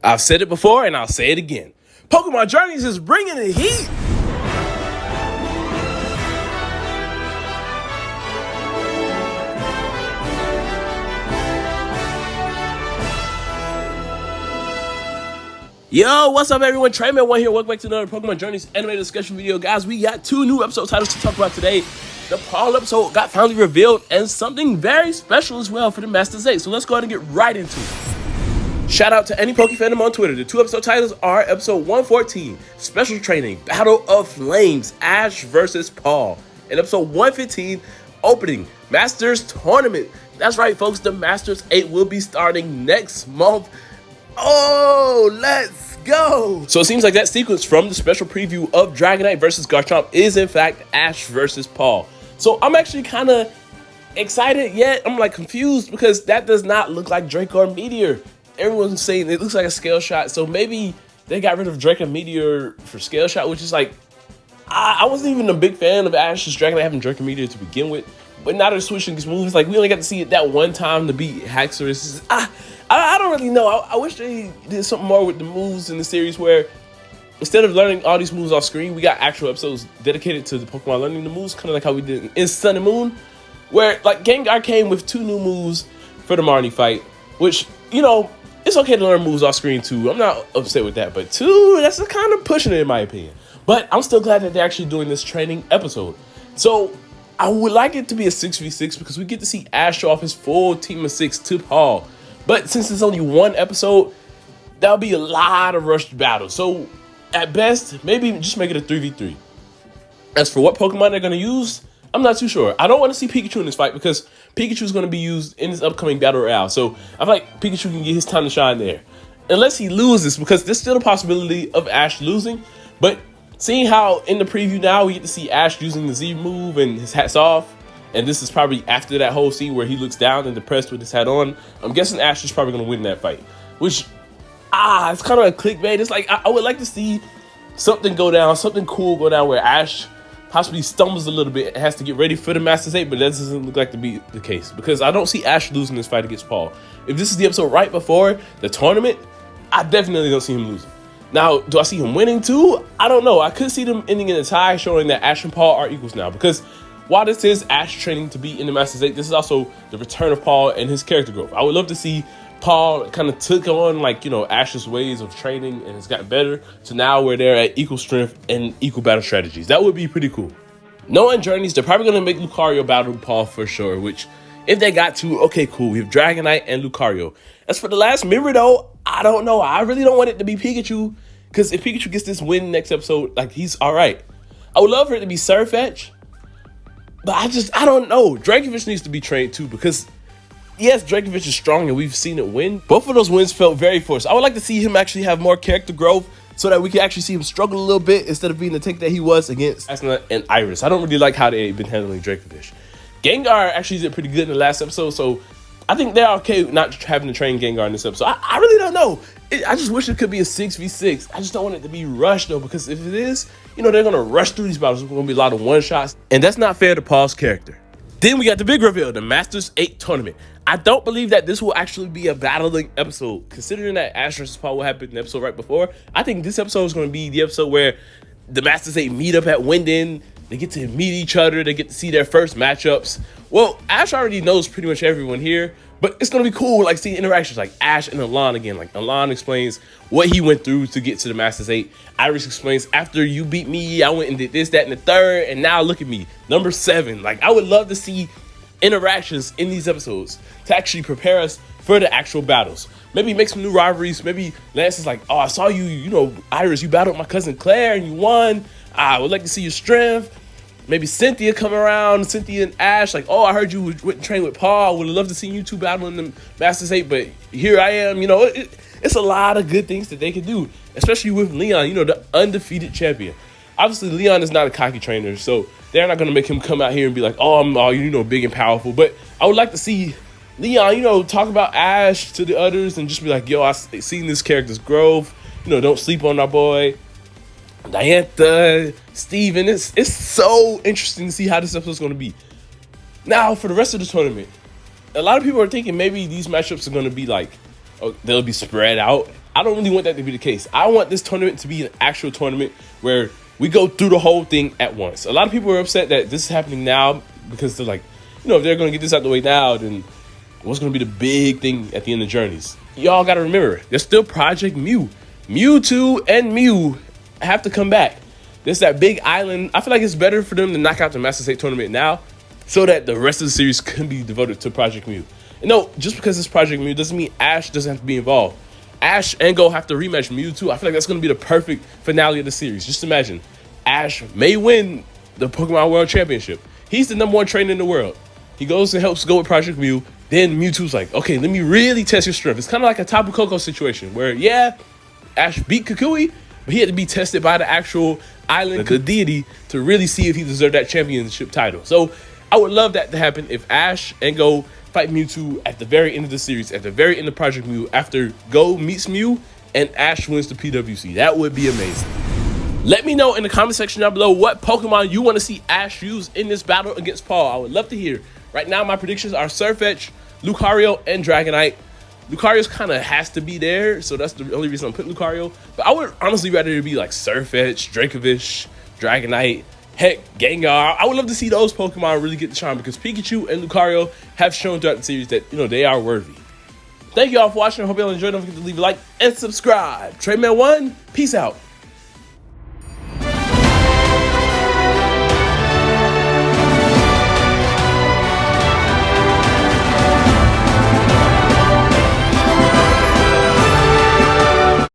I've said it before and I'll say it again. Pokémon Journeys is bringing the heat. Yo, what's up everyone? Trayman1 here. Welcome back to another Pokémon Journeys Anime discussion video. Guys, we got two new episode titles to talk about today. The Paul episode got finally revealed and something very special as well for the Master 8. So let's go ahead and get right into it. Shout out to any Poke fandom on Twitter. The two episode titles are episode 114, Special Training, Battle of Flames, Ash versus Paul. And episode 115, Opening, Masters Tournament. That's right, folks. The Masters 8 will be starting next month. Oh, let's go. So it seems like that sequence from the special preview of Dragonite versus Garchomp is in fact Ash versus Paul. So I'm actually kind of excited, yet I'm like confused because that does not look like Draco or Meteor. Everyone's saying it looks like a scale shot, so maybe they got rid of Draco and Meteor for scale shot, which is like, I wasn't even a big fan of Ash's Dragonite having Draco and Meteor to begin with, but now they're switching these moves. Like, we only got to see it that one time to beat Haxorus. I don't really know. I wish they did something more with the moves in the series where instead of learning all these moves off screen, we got actual episodes dedicated to the Pokemon learning the moves, kind of like how we did in Sun and Moon, where like Gengar came with 2 new moves for the Marnie fight, which, you know, it's okay to learn moves off screen too. I'm not upset with that, but 2, that's kind of pushing it in my opinion. But I'm still glad that they're actually doing this training episode. So I would like it to be a 6v6 because we get to see Ash show off his full team of 6 to Paul. But since it's only one episode, that'll be a lot of rushed battles. So at best, maybe just make it a 3v3. As for what Pokemon they're going to use, I'm not too sure. I don't want to see Pikachu in this fight because Pikachu is going to be used in this upcoming Battle Royale. So I feel like Pikachu can get his time to shine there. Unless he loses, because there's still a possibility of Ash losing. But seeing how in the preview now we get to see Ash using the Z move and his hat's off, and this is probably after that whole scene where he looks down and depressed with his hat on, I'm guessing Ash is probably going to win that fight. Which, it's kind of a clickbait. It's like, I would like to see something go down, something cool go down where Ash possibly stumbles a little bit and has to get ready for the Masters 8, but that doesn't look like to be the case. Because I don't see Ash losing this fight against Paul. If this is the episode right before the tournament, I definitely don't see him losing. Now, do I see him winning too? I don't know. I could see them ending in a tie, showing that Ash and Paul are equals now. Because while this is Ash training to be in the Masters 8, this is also the return of Paul and his character growth. I would love to see Paul kind of took on, like, you know, Ash's ways of training and has gotten better. So now we're there at equal strength and equal battle strategies. That would be pretty cool. Knowing Journeys, they're probably going to make Lucario battle Paul for sure, which if they got to, okay, cool. We have Dragonite and Lucario. As for the last member though, I don't know. I really don't want it to be Pikachu, because if Pikachu gets this win next episode, like, he's all right. I would love for it to be Surfetch. But I don't know. Dracovish needs to be trained too, because yes, Dracovish is strong and we've seen it win. Both of those wins felt very forced. I would like to see him actually have more character growth so that we can actually see him struggle a little bit instead of being the tank that he was against Asuna and Iris. I don't really like how they've been handling Dracovish. Gengar actually did pretty good in the last episode, so I think they're okay with not having to train Gengar in this episode. I really don't know. I just wish it could be a 6v6. I just don't want it to be rushed though, because if it is, you know, they're going to rush through these battles. There's going to be a lot of one-shots, and that's not fair to Paul's character. Then we got the big reveal, the Masters 8 tournament. I don't believe that this will actually be a battling episode, considering that Ash vs. Paul will happen in the episode right before. I think this episode is going to be the episode where the Masters 8 meet up at Winden. They get to meet each other. They get to see their first matchups. Well, Ash already knows pretty much everyone here, but it's going to be cool, like, seeing interactions like Ash and Alon again. Like, Alon explains what he went through to get to the Masters 8. Iris explains, after you beat me, I went and did this, that, and the third, and now look at me, number 7. Like, I would love to see interactions in these episodes to actually prepare us for the actual battles. Maybe make some new rivalries. Maybe Lance is like, oh, I saw you, you know, Iris, you battled my cousin Claire and you won. I would like to see your strength. Maybe Cynthia come around, Cynthia and Ash, like, oh, I heard you went and trained with Paul. I would have loved to see you two battle in the Masters 8, but here I am. You know, it's a lot of good things that they can do, especially with Leon, you know, the undefeated champion. Obviously, Leon is not a cocky trainer, so they're not going to make him come out here and be like, oh, I'm all, you know, big and powerful. But I would like to see Leon, you know, talk about Ash to the others and just be like, yo, I've seen this character's growth. You know, don't sleep on our boy. Diantha, Steven, it's so interesting to see how this episode's going to be. Now, for the rest of the tournament, a lot of people are thinking maybe these matchups are going to be like, oh, they'll be spread out. I don't really want that to be the case. I want this tournament to be an actual tournament where we go through the whole thing at once. A lot of people are upset that this is happening now because they're like, if they're going to get this out the way now, then what's going to be the big thing at the end of Journeys? Y'all got to remember, there's still Project Mew. Mewtwo and Mew have to come back. There's that big island. I feel like it's better for them to knock out the Master State tournament now so that the rest of the series can be devoted to Project Mew. And no, just because it's Project Mew doesn't mean Ash doesn't have to be involved. Ash and Go have to rematch Mewtwo. I feel like that's going to be the perfect finale of the series. Just imagine, Ash may win the Pokemon World Championship. He's the #1 trainer in the world. He goes and helps Go with Project Mew. Then Mewtwo's like, okay, let me really test your strength. It's kind of like a Tapu Koko situation where, yeah, Ash beat Kukui, but he had to be tested by the actual island, the deity, to really see if he deserved that championship title. So I would love that to happen if Ash and Go fight Mewtwo at the very end of the series, at the very end of Project Mew, after Go meets Mew and Ash wins the PWC. That would be amazing. Let me know in the comment section down below what Pokemon you want to see Ash use in this battle against Paul. I would love to hear. Right now, my predictions are Surfetch, Lucario, and Dragonite. Lucario's kind of has to be there, so that's the only reason I'm putting Lucario. But I would honestly rather it be like Surfetch, Dracovish, Dragonite, heck, Gengar. I would love to see those Pokemon really get the charm because Pikachu and Lucario have shown throughout the series that, they are worthy. Thank you all for watching. I hope you all enjoyed. Don't forget to leave a like and subscribe. TradeMan1, peace out.